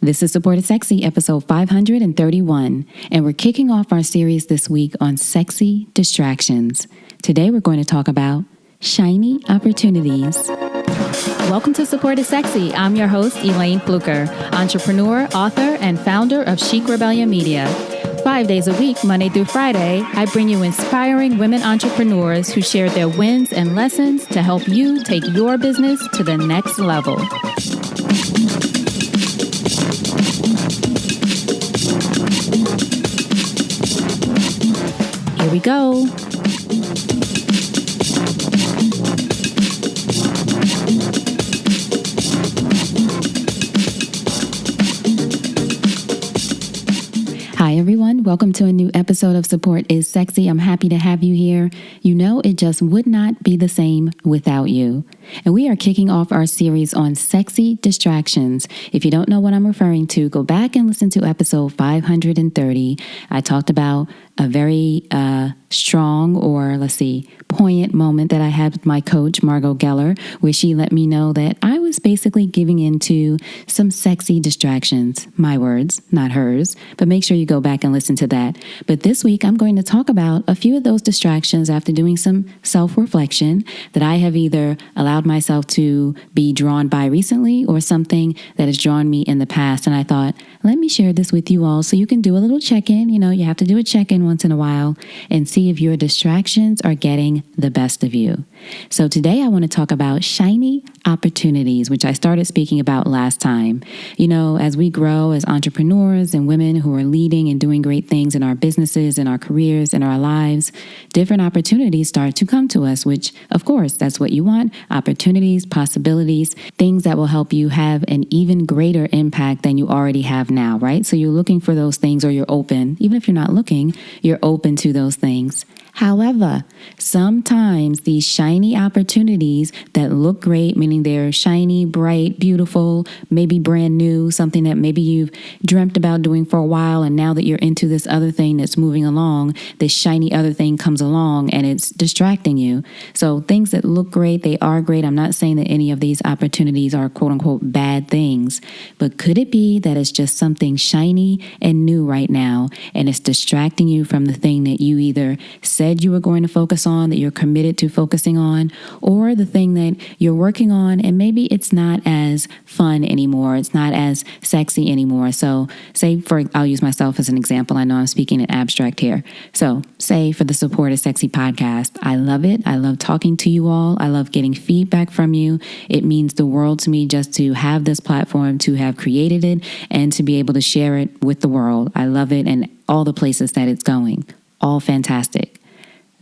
This is Supported Sexy, episode 531, and we're kicking off our series this week on sexy distractions. Today we're going to talk about shiny opportunities. Welcome to Supported Sexy. I'm your host, Elayne Fluker, entrepreneur, author, and founder of Chic Rebellion Media. 5 days a week, Monday through Friday, I bring you inspiring women entrepreneurs who share their wins and lessons to help you take your business to the next level. Here we go. Hi, everyone. Welcome to a new episode of Support is Sexy. I'm happy to have you here. You know, it just would not be the same without you. And we are kicking off our series on sexy distractions. If you don't know what I'm referring to, go back and listen to episode 530. I talked about a very strong poignant moment that I had with my coach, Margot Geller, where she let me know that I was basically giving into some sexy distractions. My words, not hers, but make sure you go back and listen to that. But this week, I'm going to talk about a few of those distractions after doing some self-reflection that I have either allowed myself to be drawn by recently or something that has drawn me in the past. And I thought, let me share this with you all so you can do a little check-in. You know, you have to do a check-in once in a while and see if your distractions are getting the best of you. So today I want to talk about shiny opportunities, which I started speaking about last time. You know, as we grow as entrepreneurs and women who are leading and doing great things in our businesses, in our careers, in our lives, different opportunities start to come to us, which of course, that's what you want. Opportunities, possibilities, things that will help you have an even greater impact than you already have now, right? So you're looking for those things, or you're open. Even if you're not looking, you're open to those things. However, sometimes these shiny opportunities that look great, meaning they're shiny, bright, beautiful, maybe brand new, something that maybe you've dreamt about doing for a while, and now that you're into this other thing that's moving along, this shiny other thing comes along and it's distracting you. So things that look great, they are great. I'm not saying that any of these opportunities are quote unquote bad things, but could it be that it's just something shiny and new right now, and it's distracting you from the thing that you either said you were going to focus on, that you're committed to focusing on, or the thing that you're working on and maybe it's not as fun anymore, it's not as sexy anymore. So I'll use myself as an example. I know I'm speaking in abstract here. So say for the Support is Sexy podcast, I love it. I love talking to you all. I love getting feedback from you. It means the world to me just to have this platform, to have created it, and to be able to share it with the world. I love it and all the places that it's going. All fantastic.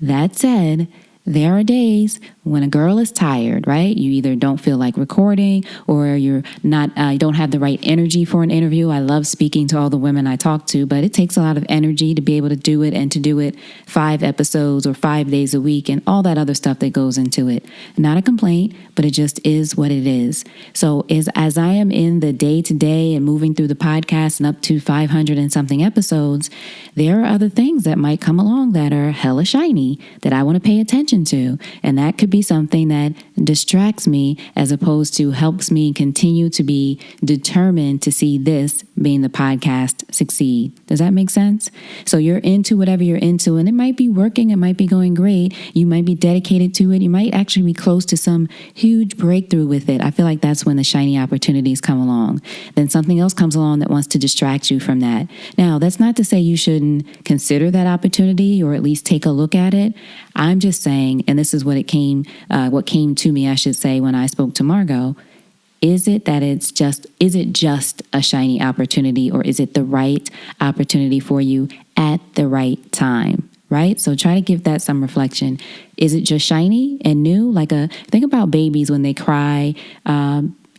That said, there are days when a girl is tired, right? You either don't feel like recording, or you're not, you don't have the right energy for an interview. I love speaking to all the women I talk to, but it takes a lot of energy to be able to do it, and to do it 5 episodes or 5 days a week and all that other stuff that goes into it. Not a complaint, but it just is what it is. So as I am in the day-to-day and moving through the podcast and up to 500 and something episodes, there are other things that might come along that are hella shiny that I want to pay attention to. And that could be something that distracts me as opposed to helps me continue to be determined to see this, being the podcast, succeed. Does that make sense? So you're into whatever you're into, and it might be working, it might be going great, you might be dedicated to it, you might actually be close to some huge breakthrough with it. I feel like that's when the shiny opportunities come along. Then something else comes along that wants to distract you from that. Now, that's not to say you shouldn't consider that opportunity or at least take a look at it. I'm just saying, and this is what came to me, I should say, when I spoke to Margot. Is it just a shiny opportunity, or is it the right opportunity for you at the right time? Right? So try to give that some reflection. Is it just shiny and new? Think about babies when they cry,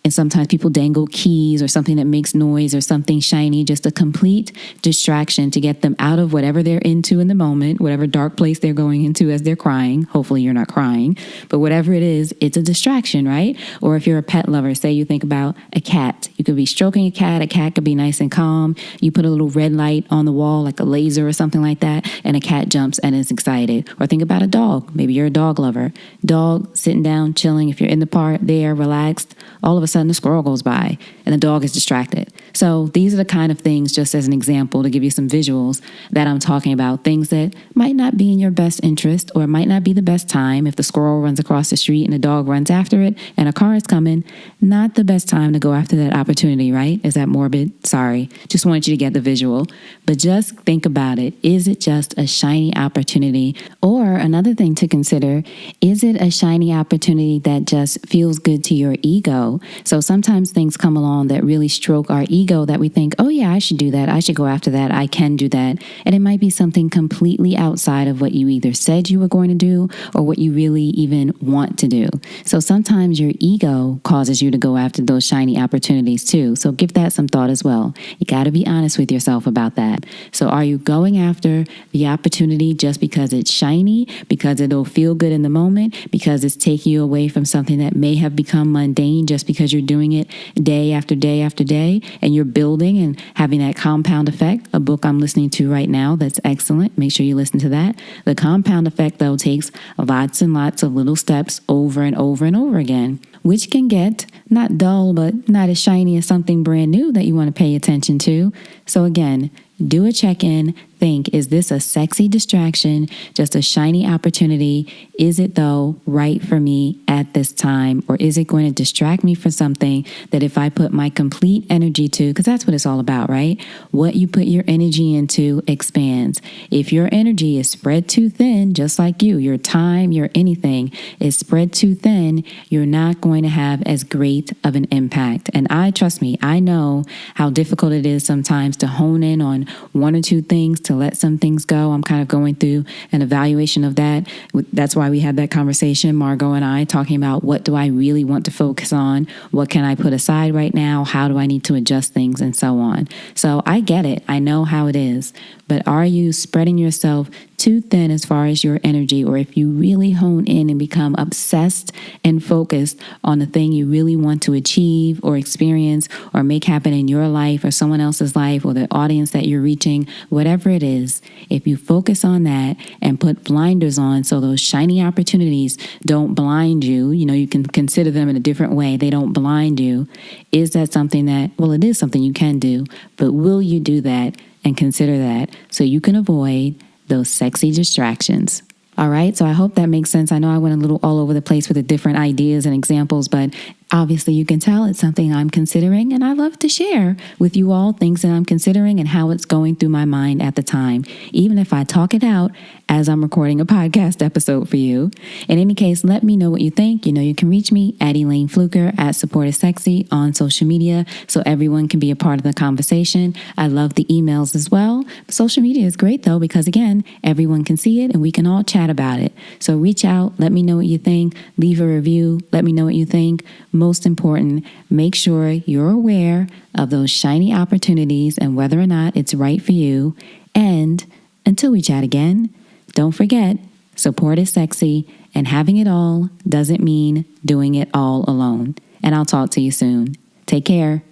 and sometimes people dangle keys or something that makes noise or something shiny, just a complete distraction to get them out of whatever they're into in the moment, whatever dark place they're going into as they're crying. Hopefully you're not crying, but whatever it is, it's a distraction, right? Or if you're a pet lover, say you think about a cat. You could be stroking a cat could be nice and calm. You put a little red light on the wall, like a laser or something like that, and a cat jumps and is excited. Or think about a dog. Maybe you're a dog lover. Dog sitting down, chilling. If you're in the park there, relaxed, all of a sudden the squirrel goes by and the dog is distracted. So these are the kind of things, just as an example, to give you some visuals that I'm talking about, things that might not be in your best interest or might not be the best time. If the squirrel runs across the street and the dog runs after it and a car is coming, not the best time to go after that opportunity, right? Is that morbid? Sorry. Just wanted you to get the visual. But just think about it. Is it just a shiny opportunity? Or another thing to consider, is it a shiny opportunity that just feels good to your ego? So sometimes things come along that really stroke our ego, that we think, oh yeah, I should do that. I should go after that. I can do that. And it might be something completely outside of what you either said you were going to do or what you really even want to do. So sometimes your ego causes you to go after those shiny opportunities too. So give that some thought as well. You got to be honest with yourself about that. So are you going after the opportunity just because it's shiny, because it'll feel good in the moment, because it's taking you away from something that may have become mundane just because you're doing it day after day after day, and you're building and having that compound effect? A book I'm listening to right now that's excellent. Make sure you listen to that. The compound effect, though, takes lots and lots of little steps over and over and over again, which can get not dull, but not as shiny as something brand new that you want to pay attention to. So again, do a check-in. Think, is this a sexy distraction, just a shiny opportunity? Is it, though, right for me at this time? Or is it going to distract me from something that if I put my complete energy to, because that's what it's all about, right? What you put your energy into expands. If your energy is spread too thin, just like your time, your anything is spread too thin, you're not going to have as great of an impact. And trust me, I know how difficult it is sometimes to hone in on one or two things, to let some things go. I'm kind of going through an evaluation of that. That's why we had that conversation, Margot and I, talking about what do I really want to focus on? What can I put aside right now? How do I need to adjust things, and so on? So I get it. I know how it is. But are you spreading yourself too thin as far as your energy? Or if you really hone in and become obsessed and focused on the thing you really want to achieve or experience or make happen in your life or someone else's life or the audience that you're reaching, whatever it is, if you focus on that and put blinders on so those shiny opportunities don't blind you, you can consider them in a different way. They don't blind you. Is that something that, well, it is something you can do, but will you do that and consider that so you can avoid those sexy distractions? All right, so I hope that makes sense. I know I went a little all over the place with the different ideas and examples, but obviously you can tell it's something I'm considering, and I love to share with you all things that I'm considering and how it's going through my mind at the time, even if I talk it out as I'm recording a podcast episode for you. In any case, let me know what you think. You can reach me at Elayne Fluker at Support is Sexy on social media so everyone can be a part of the conversation. I love the emails as well. Social media is great though, because again, everyone can see it and we can all chat about it. So reach out, let me know what you think, leave a review, let me know what you think. Most important, make sure you're aware of those shiny opportunities and whether or not it's right for you. And until we chat again, don't forget, support is sexy, and having it all doesn't mean doing it all alone. And I'll talk to you soon. Take care.